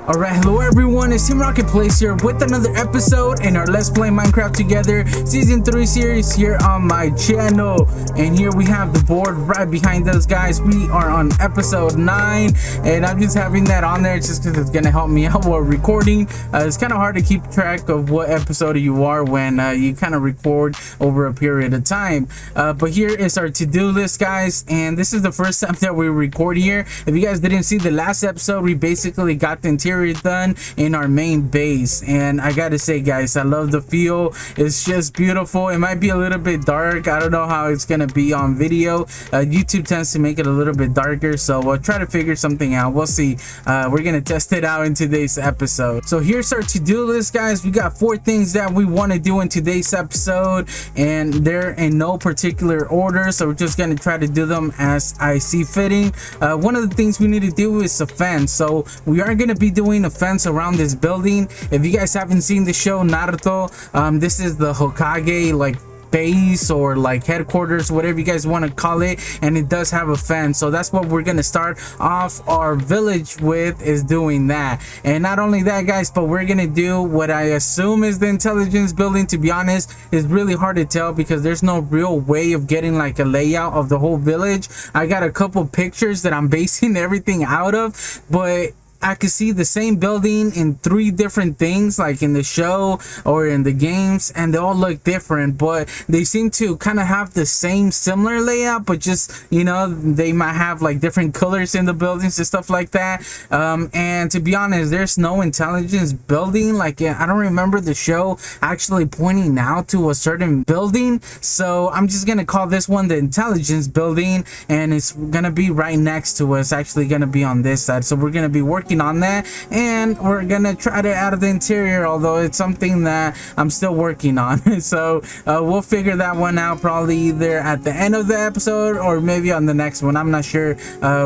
Alright, hello everyone, it's Team Rocket Plays here with another episode in our Let's Play Minecraft Together Season 3 series here on my channel. And here we have the board right behind us, guys. We are on episode 9, and I'm just having that on there just because it's going to help me out while recording. It's kind of hard to keep track of what episode you are when you kind of record over a period of time. But here is our to-do list, guys, and this is the first time that we record here. If you guys didn't see the last episode, we basically got the interior done in our main base, and I gotta say, guys, I love the feel. It's just beautiful. It might be a little bit dark. I don't know how it's gonna be on video. YouTube tends to make it a little bit darker, so we'll try to figure something out. We'll see. We're gonna test it out in today's episode. So here's our to-do list, guys. We got 4 things that we want to do in today's episode, and they're in no particular order, so we're just gonna try to do them as I see fitting. One of the things we need to do is a fence, so we are gonna be doing a fence around this building. If you guys haven't seen the show Naruto, this is the Hokage like base or like headquarters, whatever you guys want to call it, and it does have a fence. So that's what we're gonna start off our village with, is doing that. And not only that, guys, but we're gonna do what I assume is the intelligence building. To be honest, it's really hard to tell because there's no real way of getting like a layout of the whole village. I got a couple pictures that I'm basing everything out of, but I could see the same building in 3 different things, like in the show or in the games, and they all look different, but they seem to kind of have the same similar layout, but just, you know, they might have like different colors in the buildings and stuff like that. And to be honest, there's no intelligence building. Like, I don't remember the show actually pointing out to a certain building, so I'm just gonna call this one the intelligence building, and it's gonna be right next to us. Actually gonna be on this side, so we're gonna be working on that, and we're gonna try to add the interior, although it's something that I'm still working on. So we'll figure that one out probably either at the end of the episode or maybe on the next one. I'm not sure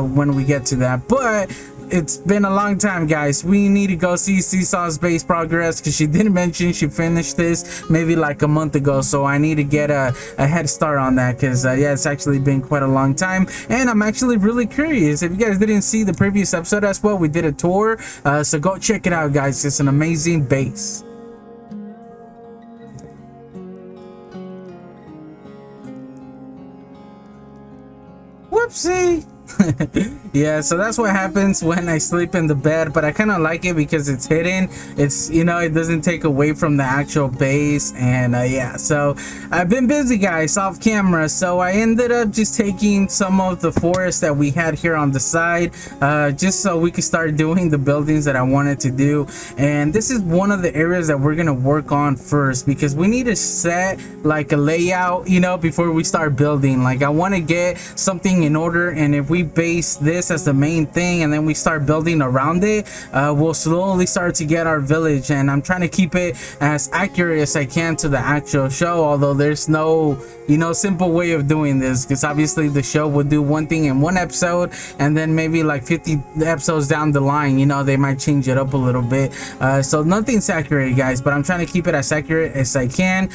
when we get to that, but it's been a long time, guys. We need to go see Seesaw's base progress, because she did mention she finished this maybe like a month ago, so I need to get a head start on that, because yeah, it's actually been quite a long time, and I'm actually really curious. If you guys didn't see the previous episode as well, we did a tour, so go check it out, guys. It's an amazing base. Whoopsie. Yeah, so that's what happens when I sleep in the bed, but I kind of like it because it's hidden. It's, you know, it doesn't take away from the actual base. And yeah, so I've been busy, guys, off camera, so I ended up just taking some of the forest that we had here on the side, just so we could start doing the buildings that I wanted to do. And this is one of the areas that we're gonna work on first, because we need to set like a layout, you know, before we start building. Like, I want to get something in order, and if we base this as the main thing and then we start building around it, we'll slowly start to get our village. And I'm trying to keep it as accurate as I can to the actual show, although there's no, you know, simple way of doing this, because obviously the show would do one thing in one episode, and then maybe like 50 episodes down the line, you know, they might change it up a little bit. So nothing's accurate, guys, but I'm trying to keep it as accurate as I can.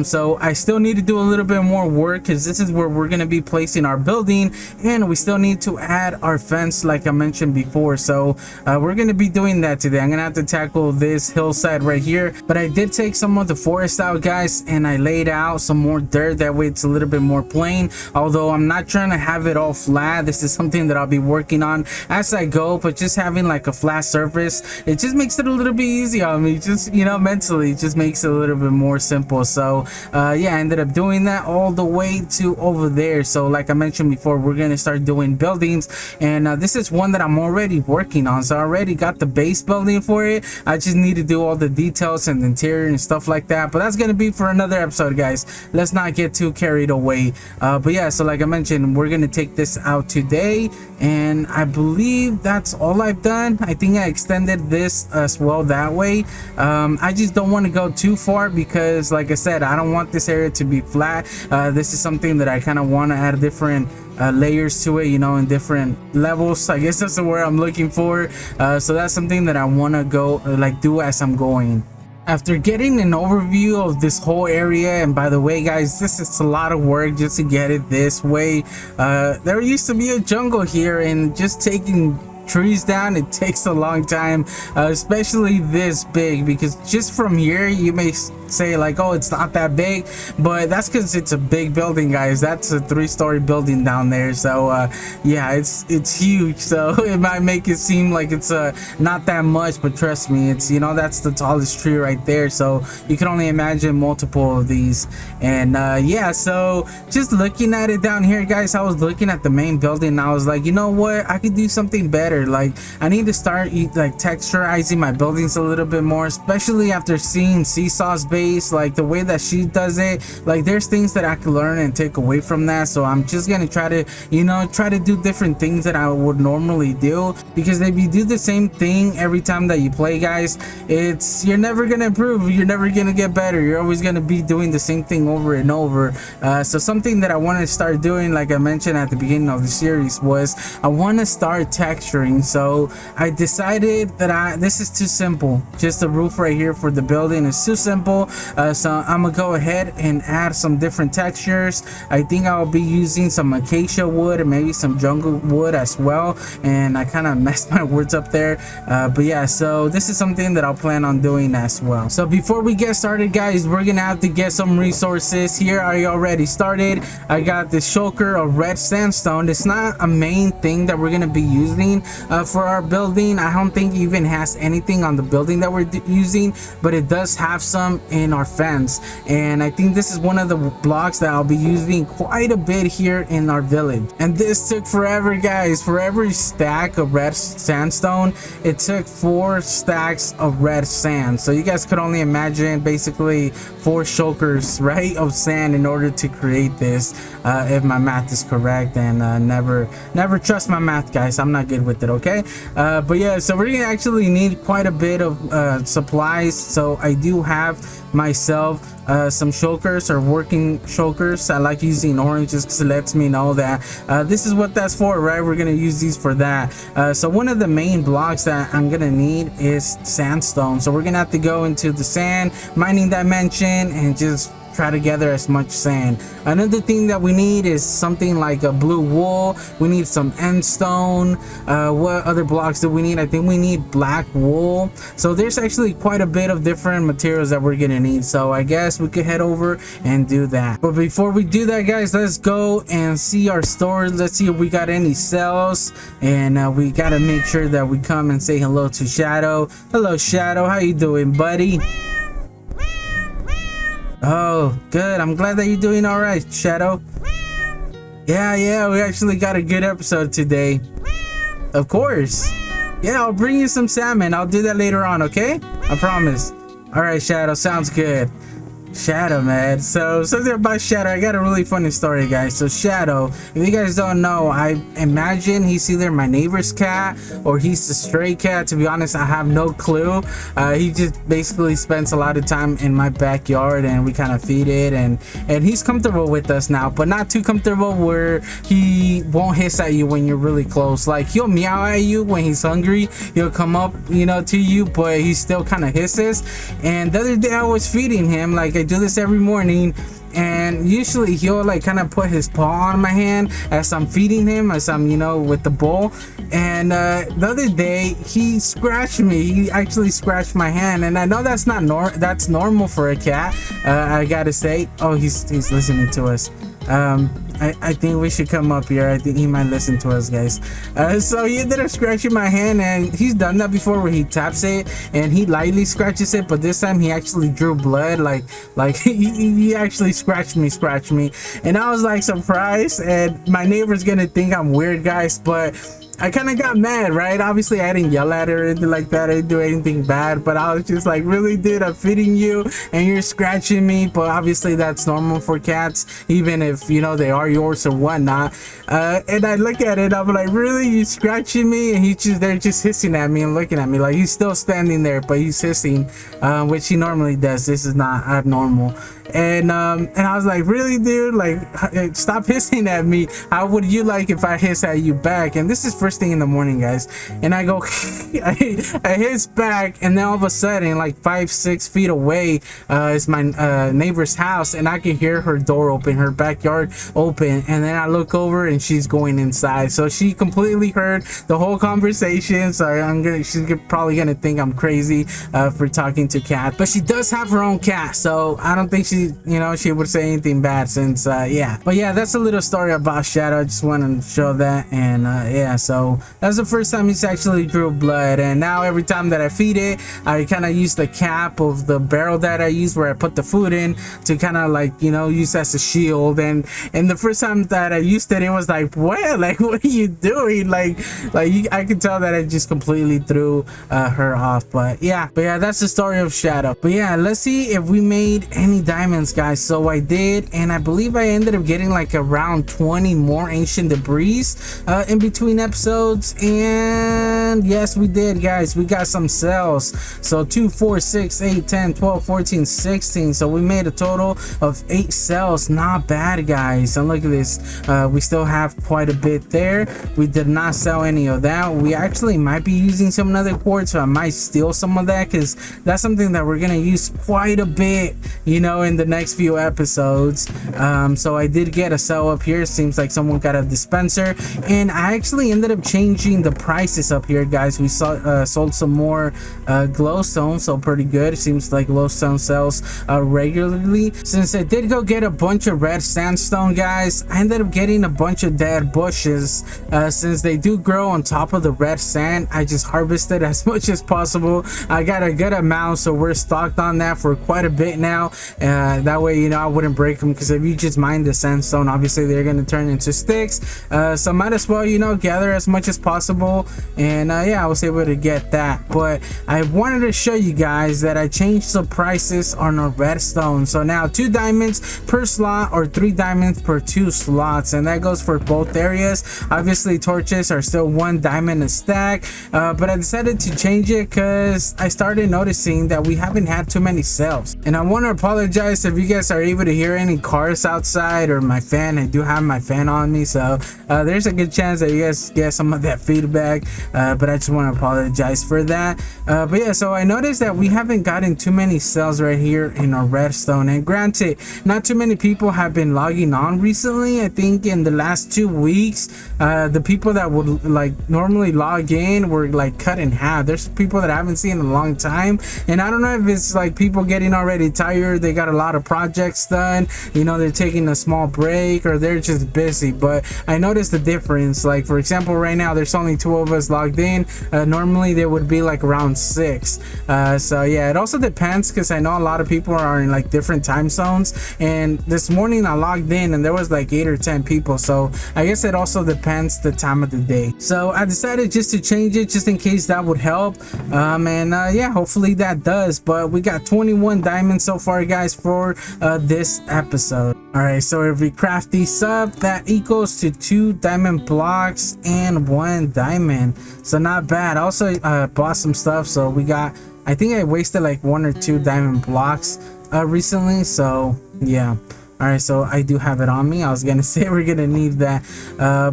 So I still need to do a little bit more work, because this is where we're going to be placing our building, and we still need to add our fence like I mentioned before. So we're going to be doing that today. I'm gonna have to tackle this hillside right here, but I did take some of the forest out, guys, and I laid out some more dirt. That way it's a little bit more plain, although I'm not trying to have it all flat. This is something that I'll be working on as I go, but just having like a flat surface, it just makes it a little bit easier on me. Just, you know, mentally, it just makes it a little bit more simple. So yeah, I ended up doing that all the way to over there. So like I mentioned before, we're gonna start doing buildings, and this is one that I'm already working on. So I already got the base building for it. I just need to do all the details and the interior and stuff like that, but that's gonna be for another episode, guys. Let's not get too carried away. But yeah, so like I mentioned, we're gonna take this out today, and I believe that's all I've done. I think I extended this as well that way. I just don't want to go too far, because like I said, I don't want this area to be flat. This is something that I kind of want to add different layers to it, you know, in different levels. I guess that's the word I'm looking for. So that's something that I want to go like do as I'm going. After getting an overview of this whole area, and by the way, guys, this is a lot of work just to get it this way. There used to be a jungle here, and just taking trees down, it takes a long time, especially this big, because just from here you may say like, oh, it's not that big, but that's because it's a big building, guys. That's a 3-story building down there. So yeah, it's huge, so it might make it seem like it's not that much, but trust me, it's, you know, that's the tallest tree right there. So you can only imagine multiple of these. And yeah, so just looking at it down here, guys, I was looking at the main building and I was like, you know what, I could do something better. Like, I need to start like texturizing my buildings a little bit more, especially after seeing Seesaw's base, like the way that she does it. Like, there's things that I could learn and take away from that. So I'm just gonna try to, you know, try to do different things that I would normally do, because if you do the same thing every time that you play, guys, you're never gonna improve, you're never gonna get better, you're always gonna be doing the same thing over and over. So something that I want to start doing, like I mentioned at the beginning of the series, was I want to start texturing. So I decided that this is too simple. Just the roof right here for the building is too simple. So I'm gonna go ahead and add some different textures. I think I'll be using some acacia wood and maybe some jungle wood as well. And I kind of messed my words up there, but yeah, so this is something that I'll plan on doing as well. So before we get started, guys, we're gonna have to get some resources. Here I already started. I got this shulker of red sandstone. It's not a main thing that we're gonna be using for our building. I don't think it even has anything on the building that we're using, but it does have some in our fence. And I think this is one of the blocks that I'll be using quite a bit here in our village. And this took forever, guys. For every stack of red sandstone, it took 4 stacks of red sand. So you guys could only imagine basically 4 shulkers, right, of sand in order to create this, if my math is correct. And never trust my math, guys. I'm not good with it, okay? But yeah, so we're gonna actually need quite a bit of supplies. So I do have myself some shulkers, or working shulkers. I like using orange just because it lets me know that this is what that's for, right? We're gonna use these for that. So one of the main blocks that I'm gonna need is sandstone. So we're gonna have to go into the sand mining dimension and just try to gather as much sand. Another thing that we need is something like a blue wool. We need some end stone. What other blocks do we need? I think we need black wool. So there's actually quite a bit of different materials that we're gonna need. So I guess we could head over and do that. But before we do that, guys, let's go and see our stores. Let's see if we got any sales. And we gotta make sure that we come and say hello to Shadow. Hello, Shadow. How you doing, buddy? Oh, good. I'm glad that you're doing all right, Shadow. Yeah, we actually got a good episode today. Of course. Yeah, I'll bring you some salmon. I'll do that later on, okay? I promise. All right, Shadow, sounds good. Shadow, man. So something about Shadow, I got a really funny story, guys. So Shadow, if you guys don't know, I imagine he's either my neighbor's cat or he's a stray cat. To be honest, I have no clue. He just basically spends a lot of time in my backyard and we kind of feed it, and he's comfortable with us now, but not too comfortable where he won't hiss at you when you're really close. Like, he'll meow at you when he's hungry, he'll come up, you know, to you, but he still kind of hisses. And the other day I was feeding him, like I do this every morning, and usually he'll like kind of put his paw on my hand as I'm feeding him, as I'm, you know, with the bowl. And the other day he scratched me. He actually scratched my hand, and I know that's not that's normal for a cat, I gotta say. Oh, he's listening to us. I think we should come up here. I think he might listen to us, guys. So he ended up scratching my hand, and he's done that before where he taps it and he lightly scratches it, but this time he actually drew blood. Like he actually scratched me, and I was like surprised. And my neighbor's gonna think I'm weird, guys, but I kind of got mad, right? Obviously, I didn't yell at her or anything like that. I didn't do anything bad, but I was just like, really, dude, I'm feeding you and you're scratching me. But obviously, that's normal for cats, even if, you know, they are yours or whatnot. And I look at it, I'm like, really, you scratching me? And they're just hissing at me and looking at me like he's still standing there, but he's hissing, which he normally does. This is not abnormal. And I was like, really, dude? Like, stop hissing at me. How would you like if I hiss at you back? And this is first thing in the morning, guys. And I go, I hiss back, and then all of a sudden, like 5-6 feet away, is my neighbor's house, and I can hear her door open, her backyard open, and then I look over and she's going inside. So she completely heard the whole conversation. So she's probably gonna think I'm crazy for talking to cat, but she does have her own cat, so I don't think she would say anything bad, since yeah. But yeah, that's a little story about Shadow. I just wanted to show that. And yeah, so that's the first time he's actually drew blood, and now every time that I feed it, I kind of use the cap of the barrel that I use where I put the food in to kind of like use as a shield. And the first time that I used it, it was like, what? Like, what are you doing? I could tell that I just completely threw her off. But yeah, that's the story of Shadow. But yeah, let's see if we made any diamonds, guys. So I did, and I believe I ended up getting like around 20 more ancient debris in between episodes. And yes, we did, guys. We got some cells. So 2, 4, 6, 8, 10, 12, 14, 16. So we made a total of 8 cells. Not bad, guys. And look at this. We still have quite a bit there. We did not sell any of that. We actually might be using some other quartz, so I might steal some of that, because that's something that we're gonna use quite a bit, in the next few episodes. So I did get a cell up here. Seems like someone got a dispenser, and I actually ended up changing the prices up here, guys. We sold some more glowstone, so pretty good. It seems like glowstone sells regularly. Since I did go get a bunch of red sandstone, guys, I ended up getting a bunch of dead bushes. Since they do grow on top of the red sand, I just harvested as much as possible. I got a good amount, so we're stocked on that for quite a bit now. That way, I wouldn't break them, because if you just mine the sandstone, obviously they're going to turn into sticks. So might as well, gather as much as possible. And yeah, I was able to get that. But I wanted to show you guys that I changed the prices on a redstone. So now 2 diamonds per slot, or 3 diamonds per 2 slots, and that goes for both areas. Obviously torches are still 1 diamond a stack, but I decided to change it because I started noticing that we haven't had too many sales. And I want to apologize if you guys are able to hear any cars outside or my fan. I do have my fan on me, so there's a good chance that you guys get some of that feedback, but I just want to apologize for that. But yeah, so I noticed that we haven't gotten too many sales right here in our redstone. And granted, not too many people have been logging on recently. I think in the last 2 weeks, the people that would like normally log in were like cut in half. There's people that I haven't seen in a long time, and I don't know if it's like people getting already tired, they got a lot of projects done, they're taking a small break, or they're just busy. But I noticed the difference. Like, for example, right now there's only 2 of us logged in. Normally there would be like around 6. So yeah, it also depends, because I know a lot of people are in like different time zones, and this morning I logged in and there was like 8 or 10 people. So I guess it also depends the time of the day. So I decided just to change it, just in case that would help. And yeah, hopefully that does. But we got 21 diamonds so far, guys, for this episode. All right, so if we craft these up, that equals to 2 diamond blocks and 1 diamond. So not bad. I also bought some stuff, so we got, I think I wasted like 1 or 2 diamond blocks recently. So yeah. All right, so I do have it on me. I was gonna say we're gonna need that,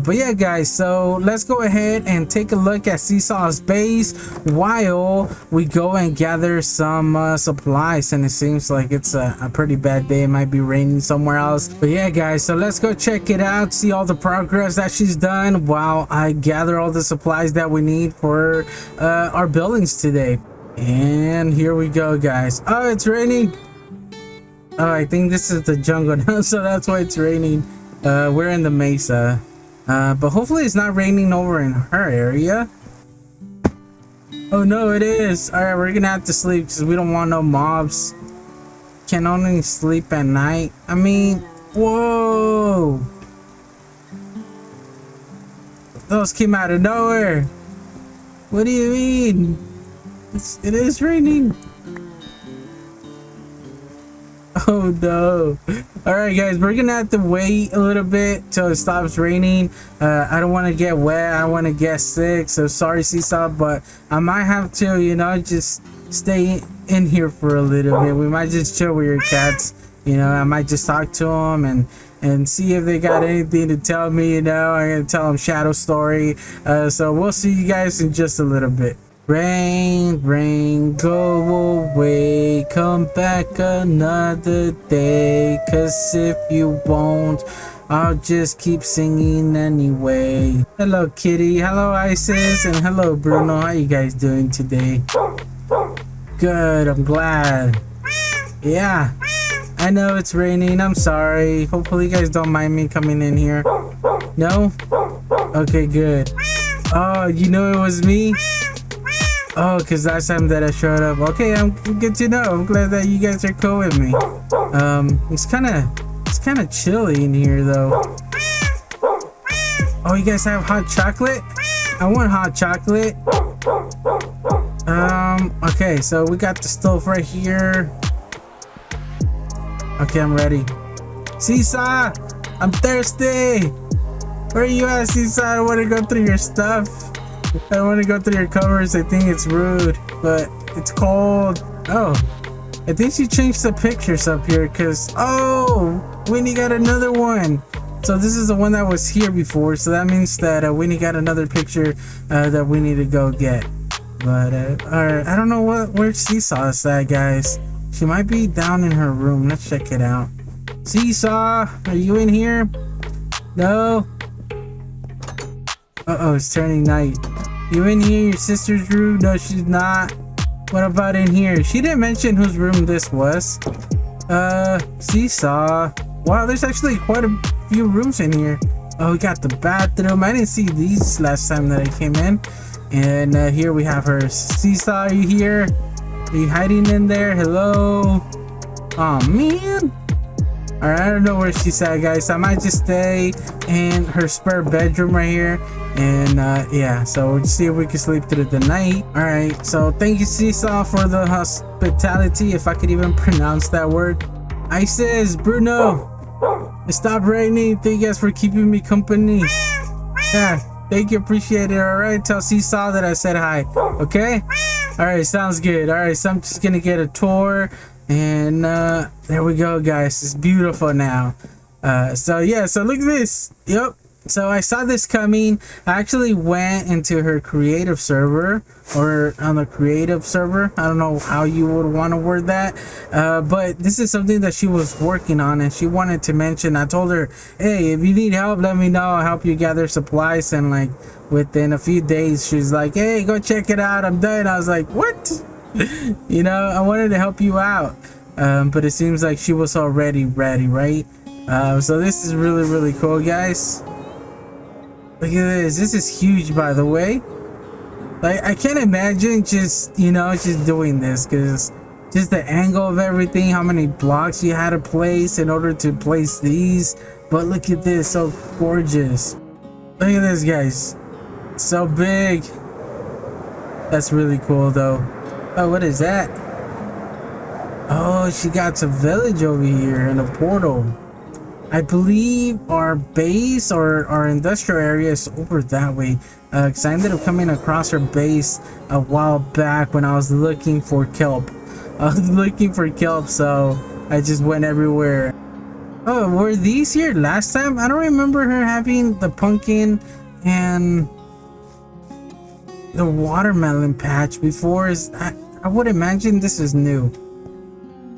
but yeah, guys, so let's go ahead and take a look at Seesaw's base while we go and gather some supplies. And it seems like it's a pretty bad day. It might be raining somewhere else, but yeah, guys, so let's go check it out, see all the progress that she's done while I gather all the supplies that we need for our buildings today. And here we go, guys. Oh, it's raining. Oh, I think this is the jungle now, so that's why it's raining. We're in the mesa, but hopefully it's not raining over in her area. Oh no, it is. All right, we're gonna have to sleep because we don't want no mobs. Can only sleep at night. I mean, whoa, those came out of nowhere. What do you mean? It is raining. Oh no. All right, guys, we're gonna have to wait a little bit till it stops raining. I don't want to get wet. I don't want to get sick, so sorry, Seesaw, but I might have to, just stay in here for a little bit. We might just chill with your cats You know, I might just talk to them and see if they got anything to tell me. You know, I'm gonna tell them Shadow Story. So we'll see you guys in just a little bit. Rain, rain, go away, come back another day. 'Cause if you won't, I'll just keep singing anyway. Hello Kitty, hello Isis, and hello Bruno. How you guys doing today? Good, I'm glad. Yeah, I know it's raining, I'm sorry. Hopefully you guys don't mind me coming in here. No? Okay, good. Oh, you know it was me? Oh, because last time that I showed up. Okay, I'm good to know. I'm glad that you guys are cool with me. It's kind of chilly in here though. Oh, you guys have hot chocolate? I want hot chocolate. Okay, so we got the stove right here. Okay, I'm ready. Seesaw, I'm thirsty. Where are you at, Seesaw? I don't want to go through your stuff. I don't want to go through your covers. I think it's rude, but it's cold. Oh, I think she changed the pictures up here because, oh, Winnie got another one. So this is the one that was here before. So that means that Winnie got another picture that we need to go get. But alright, I don't know where Seesaw is at, guys. She might be down in her room. Let's check it out. Seesaw, are you in here? No. Uh-oh, it's turning night. You in here? Your sister's room? No, she's not. What about in here? She didn't mention whose room this was. Seesaw. Wow, there's actually quite a few rooms in here. Oh, we got the bathroom. I didn't see these last time that I came in. And here we have her. Seesaw, are you here? Are you hiding in there? Hello? Oh man. Alright, I don't know where she's at, guys. I might just stay in her spare bedroom right here. And yeah, so we'll see if we can sleep through the night. Alright, so thank you, Seesaw, for the hospitality, if I could even pronounce that word. Isis, Bruno, stop raining. Thank you guys for keeping me company. Yeah, thank you, appreciate it. Alright, tell Seesaw that I said hi. Okay? Alright, sounds good. Alright, so I'm just gonna get a tour. And there we go, guys. It's beautiful now. So yeah, so look at this. Yep. So I saw this coming. I actually went into her creative server, or on the creative server. I don't know how you would want to word that, but this is something that she was working on and she wanted to mention. I told her, hey, if you need help, let me know. I'll help you gather supplies. And like within a few days, she's like, hey, go check it out, I'm done. I was like, what? You know, I wanted to help you out, but it seems like she was already ready, right? So this is really cool, guys. Look at this. This is huge, by the way. Like, I can't imagine just, you know, just doing this, because just the angle of everything, how many blocks you had to place in order to place these. But look at this, so gorgeous. Look at this, guys. So big. That's really cool, though. Oh, what is that? Oh, she got a village over here and a portal. I believe our base or our industrial area is over that way. Because I ended up coming across her base a while back when I was looking for kelp. So I just went everywhere. Oh, were these here last time? I don't remember her having the pumpkin and the watermelon patch before. I would imagine this is new.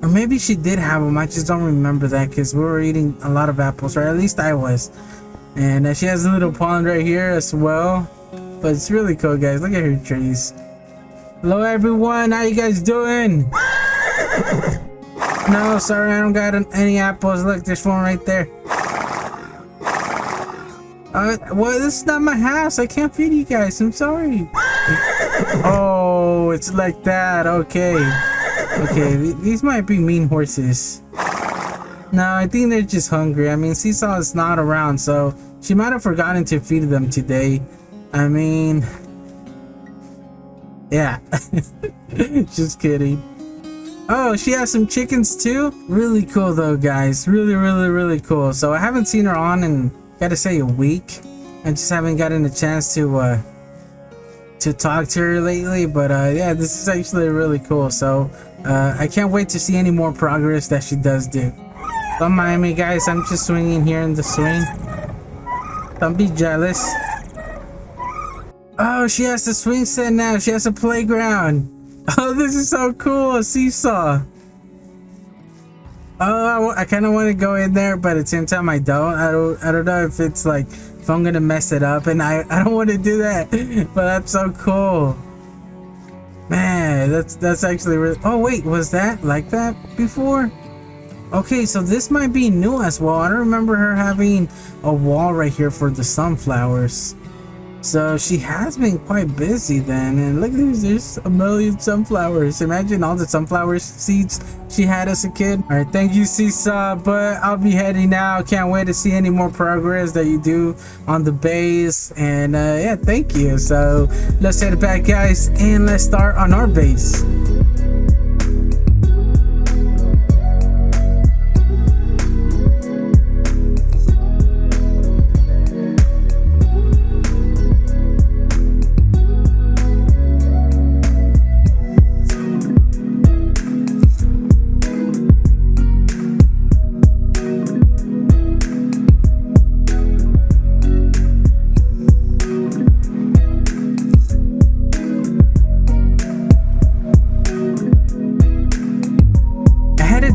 Or maybe she did have them, I just don't remember that, because we were eating a lot of apples, or at least I was. And she has a little pond right here as well. But it's really cool, guys. Look at her trees. Hello everyone, how you guys doing? No, sorry, I don't got any apples. Look, there's one right there. Well, this is not my house. I can't feed you guys. I'm sorry. Oh, it's like that. Okay. Okay, these might be mean horses. No, I think they're just hungry. I mean, Seesaw is not around, so she might have forgotten to feed them today. I mean, yeah. Just kidding. Oh, she has some chickens too? Really cool though, guys. Really cool. So I haven't seen her on in, gotta say, a week. I just haven't gotten a chance to talk to her lately, but yeah, this is actually really cool. So I can't wait to see any more progress that she does do. Don't mind me, guys. I'm just swinging here in the swing. Don't be jealous. Oh, she has the swing set now. She has a playground. Oh, this is so cool. A seesaw. Oh, I kind of want to go in there, but at the same time I don't. I don't know if it's like if I'm gonna mess it up, and I don't want to do that. But that's so cool. Man, that's actually really. Oh wait, was that like that before? Okay, so this might be new as well. I don't remember her having a wall right here for the sunflowers. So she has been quite busy then, and look, there's a million sunflowers. Imagine all the sunflower seeds she had as a kid. All right, thank you, Seesaw, but I'll be heading now. Can't wait to see any more progress that you do on the base, and yeah, thank you. So let's head back, guys, and let's start on our base.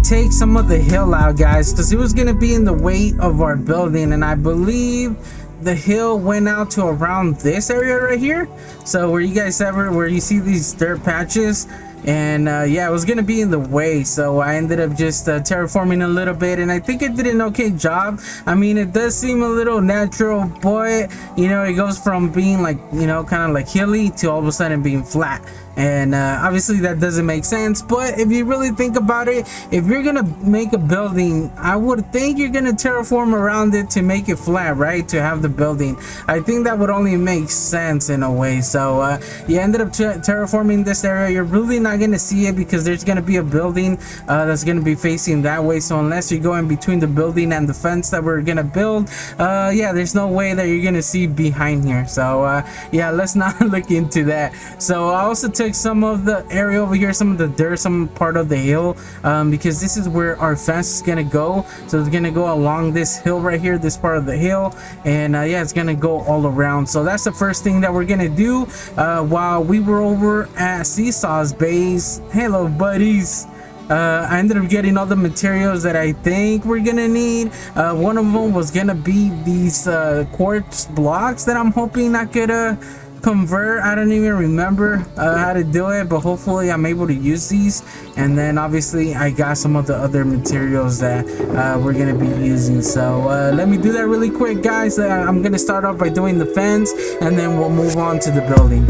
Take some of the hill out, guys, because it was going to be in the way of our building, and I believe the hill went out to around this area right here. So where you see these dirt patches, and yeah, it was gonna be in the way, so I ended up just terraforming a little bit, and I think it did an okay job. I mean, it does seem a little natural, but you know, it goes from being like, you know, kind of like hilly to all of a sudden being flat. And obviously that doesn't make sense, but if you really think about it, if you're gonna make a building, I would think you're gonna terraform around it to make it flat, right? To have the building, I think that would only make sense in a way. So you ended up terraforming this area. You're really not gonna see it because there's gonna be a building that's gonna be facing that way. So unless you go in between the building and the fence that we're gonna build, yeah, there's no way that you're gonna see behind here. So yeah, let's not look into that. So I also took some of the area over here, some of the dirt, some part of the hill, because this is where our fence is gonna go. So it's gonna go along this hill right here, this part of the hill, and yeah, it's gonna go all around. So that's the first thing that we're gonna do while we were over at Seesaw's base. Hello, buddies. I ended up getting all the materials that I think we're gonna need. One of them was gonna be these quartz blocks that I'm hoping I could convert. I don't even remember how to do it, but hopefully I'm able to use these. And then obviously I got some of the other materials that we're gonna be using. So let me do that really quick, guys. I'm gonna start off by doing the fence, and then we'll move on to the building.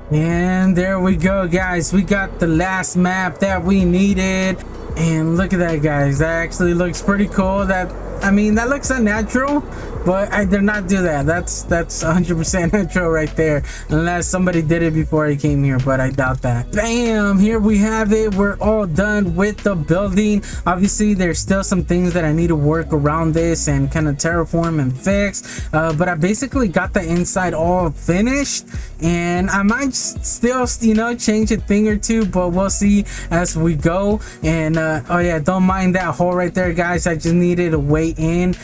And there we go, guys. We got the last map that we needed, and look at that, guys. That actually looks pretty cool. That I mean, that looks unnatural, but I did not do that. That's 100% natural right there, unless somebody did it before I came here, but I doubt that. Bam, here we have it. We're all done with the building. Obviously there's still some things that I need to work around this and kind of terraform and fix, but I basically got the inside all finished, and I might still, you know, change a thing or two, but we'll see as we go. And oh yeah, don't mind that hole right there, guys. I just needed a way in,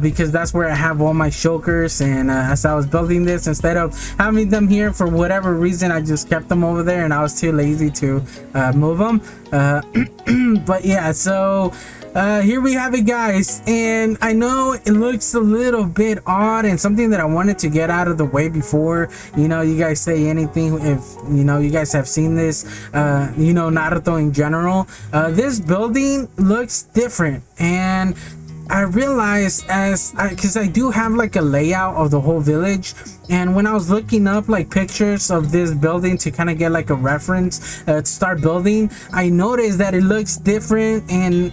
because that's where I have all my shulkers, and as I was building this, instead of having them here, for whatever reason I just kept them over there, and I was too lazy to move them. But yeah, so here we have it, guys, and I know it looks a little bit odd, and something that I wanted to get out of the way before, you know, you guys say anything. If you know, you guys have seen this, you know, Naruto in general, this building looks different, and I realized because I do have like a layout of the whole village, and when I was looking up like pictures of this building to kind of get like a reference to start building, I noticed that it looks different in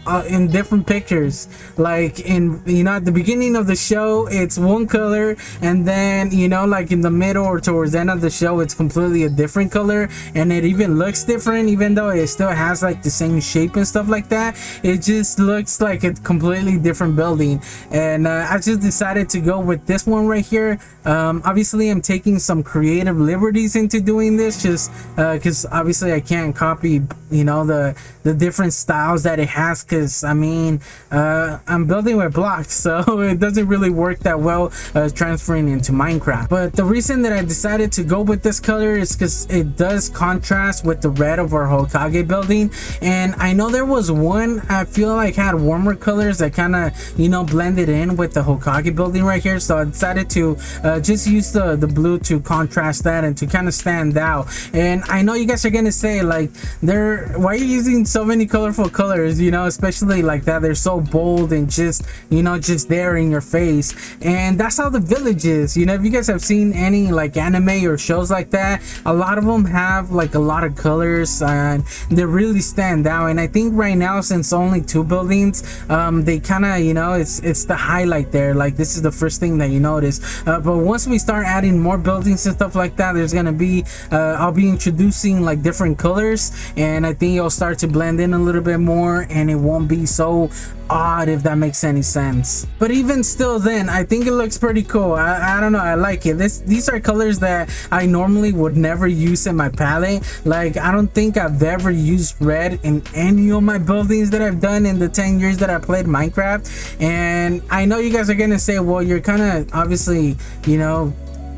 different pictures. Like in, you know, at the beginning of the show it's one color, and then, you know, like in the middle or towards the end of the show it's completely a different color, and it even looks different, even though it still has like the same shape and stuff like that. It just looks like a completely different building, and I just decided to go with this one right here. Obviously I'm taking some creative liberties into doing this, just because obviously I can't copy, you know, the different styles that it has, because I mean, I'm building with blocks, so it doesn't really work that well transferring into Minecraft. But the reason that I decided to go with this color is because it does contrast with the red of our Hokage building, and I know there was one I feel like had warmer colors that kind of, you know, blended in with the Hokage building right here, so I decided to just use the blue to contrast that and to kind of stand out. And I know you guys are gonna say like, why are you using so many colorful colors, you know, especially like that? They're so bold and just, you know, just there in your face. And that's how the village is. You know, if you guys have seen any like anime or shows like that, a lot of them have like a lot of colors and they really stand out. And I think right now, since only 2 buildings, they kind of, you know, it's the highlight there. Like, this is the first thing that you notice, but once we start adding more buildings and stuff like that, there's gonna be I'll be introducing like different colors, and I think it'll start to blend in a little bit more, and it won't be so odd, if that makes any sense. But even still, then I think it looks pretty cool. I don't know, I like it. These are colors that I normally would never use in my palette. Like, I don't think I've ever used red in any of my buildings that I've done in the 10 years that I played Minecraft. And I know you guys are gonna say, well, you're kind of obviously, you know,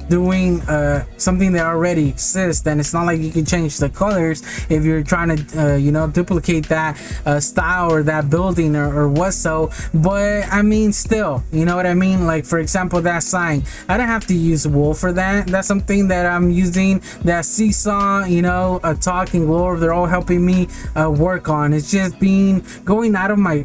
doing something that already exists, and it's not like you can change the colors if you're trying to you know, duplicate that style or that building or what. So, but I mean, still, you know what I mean? Like, for example, that sign, I don't have to use wool for that. That's something that I'm using, that Seesaw, you know, Talk and Glore, they're all helping me work on. It's just going out of my,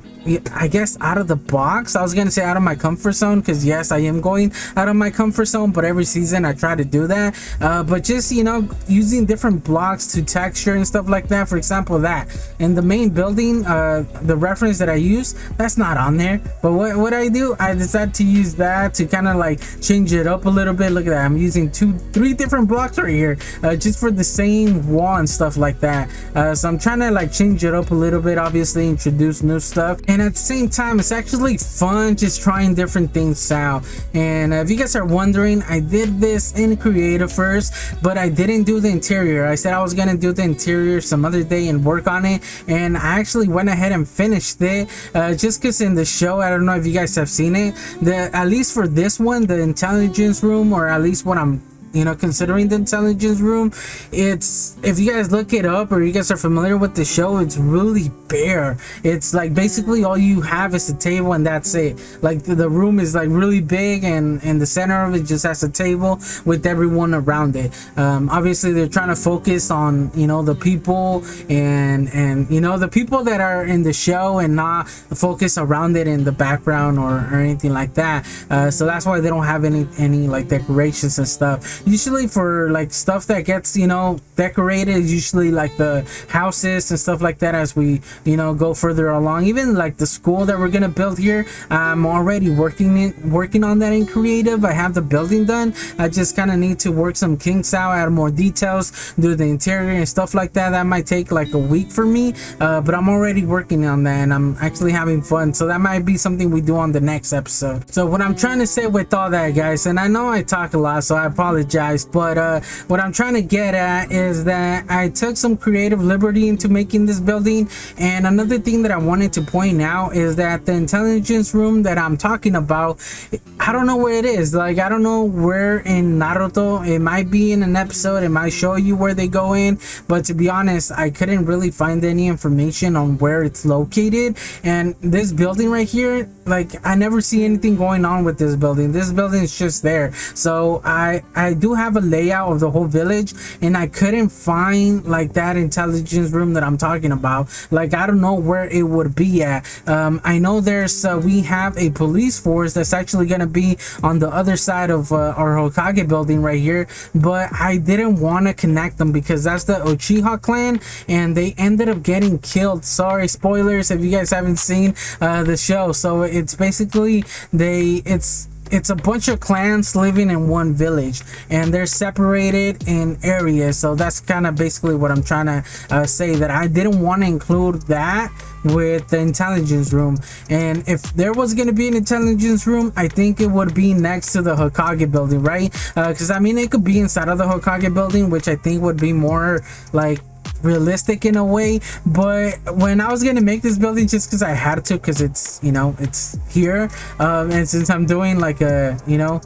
I guess, out of the box. I was gonna say out of my comfort zone, because yes, I am going out of my comfort zone, but every season I try to do that. But just, you know, using different blocks to texture and stuff like that. For example, that in the main building, the reference that I use, that's not on there. But what I do, I decided to use that to kind of like change it up a little bit. Look at that, I'm using 3 different blocks right here, just for the same wall and stuff like that. So I'm trying to like change it up a little bit, obviously introduce new stuff, and at the same time it's actually fun just trying different things out. And if you guys are wondering, I did this in creative first, but I didn't do the interior. I said I was gonna do the interior some other day and work on it, and I actually went ahead and finished it, just because in the show, I don't know if you guys have seen it, at least for this one, the intelligence room, or at least what I'm, you know, considering the intelligence room, it's, if you guys look it up or you guys are familiar with the show, it's really bare. It's like basically all you have is a table and that's it. Like the room is like really big, and in the center of it just has a table with everyone around it. Obviously they're trying to focus on, you know, the people and you know, the people that are in the show, and not focus around it in the background or anything like that. So that's why they don't have any like decorations and stuff, usually for like stuff that gets, you know, decorated, usually like the houses and stuff like that, as we, you know, go further along. Even like the school that we're gonna build here, I'm already working on that in creative. I have the building done. I just kind of need to work some kinks out, add more details, do the interior and stuff like that. That might take like a week for me, but I'm already working on that and I'm actually having fun, so that might be something we do on the next episode. So what I'm trying to say with all that, guys, and I know I talk a lot, so I apologize, but what I'm trying to get at is that I took some creative liberty into making this building. And another thing that I wanted to point out is that the intelligence room that I'm talking about, I don't know where it is. Like, I don't know where in Naruto. It might be in an episode, it might show you where they go in, but to be honest, I couldn't really find any information on where it's located. And this building right here, like, I never see anything going on with this building. This building is just there. So I do have a layout of the whole village, and I couldn't find like that intelligence room that I'm talking about. Like, I don't know where it would be at. I know there's we have a police force that's actually gonna be on the other side of our Hokage building right here, but I didn't want to connect them because that's the Uchiha clan and they ended up getting killed. Sorry, spoilers if you guys haven't seen the show. So it's basically it's a bunch of clans living in one village and they're separated in areas. So that's kind of basically what I'm trying to say, that I didn't want to include that with the intelligence room. And if there was going to be an intelligence room, I think it would be next to the Hokage building, right? Because I mean, it could be inside of the Hokage building, which I think would be more like realistic in a way. But when I was gonna make this building, just because I had to, because it's, you know, it's here, and since I'm doing like a, you know,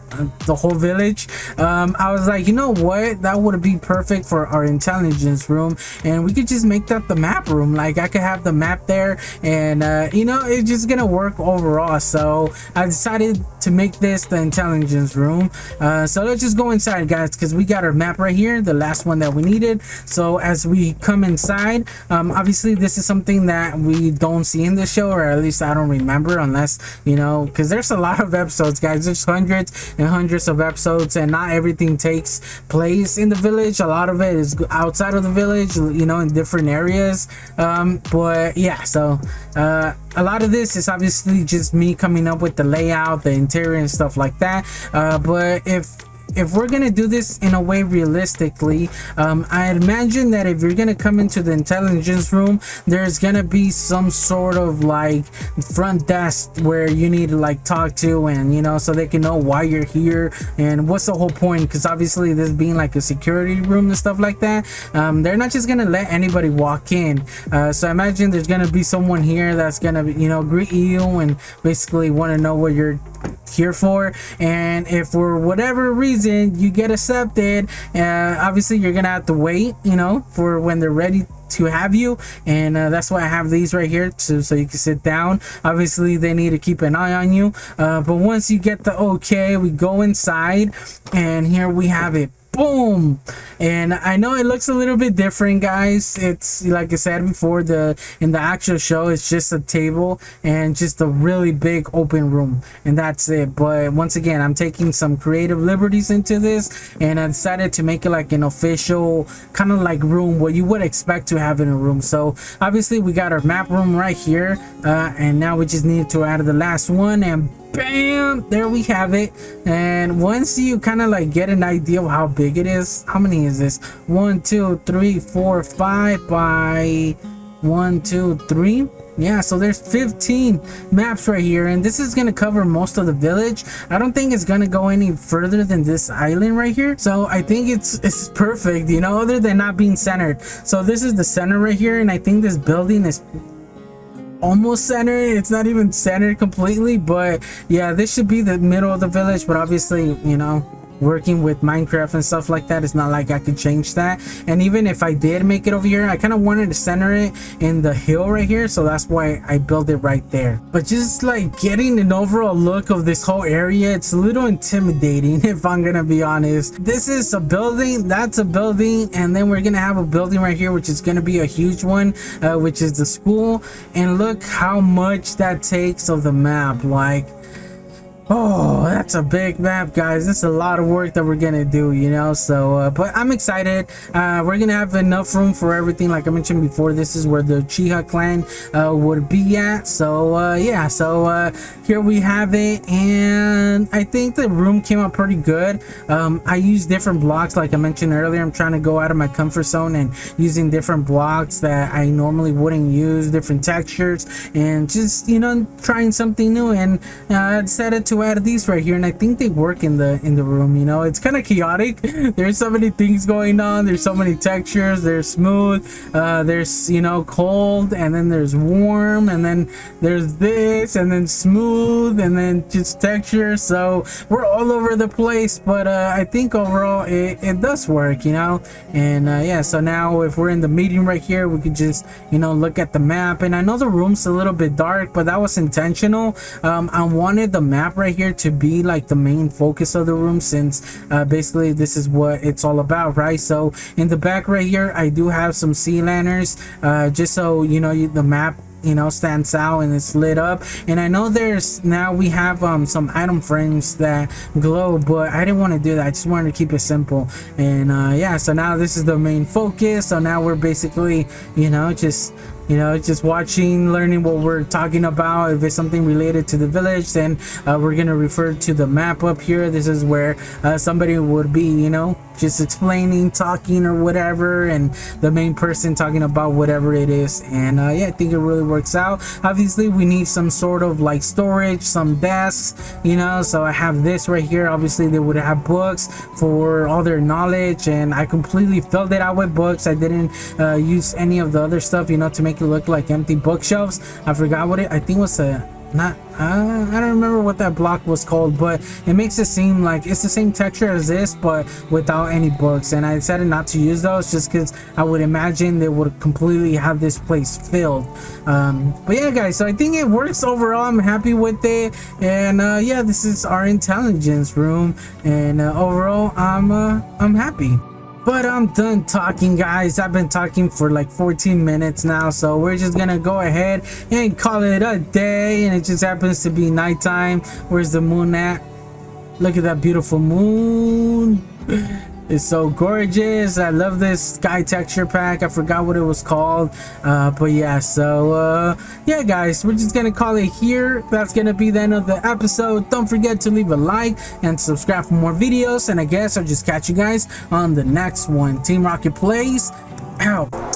the whole village, I was like, you know what, that would be perfect for our intelligence room, and we could just make that the map room. Like, I could have the map there, and you know, it's just gonna work overall. So I decided to make this the intelligence room. So let's just go inside, guys, because we got our map right here, the last one that we needed. So as we come inside, obviously this is something that we don't see in the show, or at least I don't remember, unless, you know, because there's a lot of episodes, guys. There's hundreds and hundreds of episodes, and not everything takes place in the village. A lot of it is outside of the village, you know, in different areas. But yeah, so a lot of this is obviously just me coming up with the layout, the interior and stuff like that. But if we're gonna do this in a way realistically, I imagine that if you're gonna come into the intelligence room, there's gonna be some sort of like front desk where you need to like talk to, and you know, so they can know why you're here and what's the whole point. Because obviously this being like a security room and stuff like that, they're not just gonna let anybody walk in. So I imagine there's gonna be someone here that's gonna, you know, greet you and basically want to know what you're here for. And if for whatever reason you get accepted, obviously you're gonna have to wait, you know, for when they're ready to have you. And that's why I have these right here too, so you can sit down. Obviously they need to keep an eye on you, but once you get the okay, we go inside, and here we have it. Boom. And I know it looks a little bit different, guys. It's like I said before, in the actual show it's just a table and just a really big open room, and that's it. But once again, I'm taking some creative liberties into this, and I decided to make it like an official kind of like room, what you would expect to have in a room. So obviously we got our map room right here, and now we just need to add the last one, and bam, there we have it. And once you kind of like get an idea of how big it is, how many is this? 1 2 3 4 5 by 1 2 3. Yeah, so there's 15 maps right here, and this is gonna cover most of the village. I don't think it's gonna go any further than this island right here, so I think it's perfect, you know, other than not being centered. So this is the center right here, and I think this building is almost centered. It's not even centered completely, but yeah, this should be the middle of the village. But obviously, you know, working with Minecraft and stuff like that, it's not like I could change that. And even if I did make it over here, I kind of wanted to center it in the hill right here, so that's why I built it right there. But just like getting an overall look of this whole area, it's a little intimidating if I'm gonna be honest. This is a building, that's a building, and then we're gonna have a building right here which is gonna be a huge one, which is the school. And look how much that takes of the map. Like, Oh, that's a big map, guys. That's a lot of work that we're gonna do, you know. So but I'm excited. We're gonna have enough room for everything. Like I mentioned before, this is where the Uchiha clan would be at. So yeah, so here we have it, and I think the room came out pretty good. I used different blocks, like I mentioned earlier. I'm trying to go out of my comfort zone and using different blocks that I normally wouldn't use, different textures, and just, you know, trying something new. And I decided to add these right here, and I think they work in the room. You know, it's kind of chaotic. There's so many things going on. There's so many textures. There's smooth, there's, you know, cold, and then there's warm, and then there's this, and then smooth, and then just texture. So we're all over the place, but I think overall it does work, you know. And yeah, so now if we're in the meeting right here, we could just, you know, look at the map. And I know the room's a little bit dark, but that was intentional. I wanted the map right here to be like the main focus of the room, since basically this is what it's all about, right? So in the back right here, I do have some sea lanterns, just so, you know, the map, you know, stands out and it's lit up. And I know there's, now we have some item frames that glow, but I didn't want to do that. I just wanted to keep it simple. And yeah, so now this is the main focus. So now we're basically, you know, just watching, learning what we're talking about. If it's something related to the village, then we're gonna refer to the map up here. This is where somebody would be, you know, just explaining, talking, or whatever, and the main person talking about whatever it is. And yeah, I think it really works out. Obviously we need some sort of like storage, some desks, you know. So I have this right here. Obviously they would have books for all their knowledge, and I completely filled it out with books. I didn't use any of the other stuff, you know, to make it look like empty bookshelves. I forgot what I think was I don't remember what that block was called, but it makes it seem like it's the same texture as this, but without any books. And I decided not to use those just because I would imagine they would completely have this place filled. But yeah, guys, so I think it works overall. I'm happy with it. And yeah, this is our intelligence room, and overall I'm happy. But I'm done talking, guys. I've been talking for like 14 minutes now, so we're just gonna go ahead and call it a day. And it just happens to be nighttime. Where's the moon at? Look at that beautiful moon. It's so gorgeous. I love this sky texture pack. I forgot what it was called, but yeah, so yeah, guys, we're just gonna call it here. That's gonna be the end of the episode. Don't forget to leave a like and subscribe for more videos, and I guess I'll just catch you guys on the next one. Team Rocket Plays out.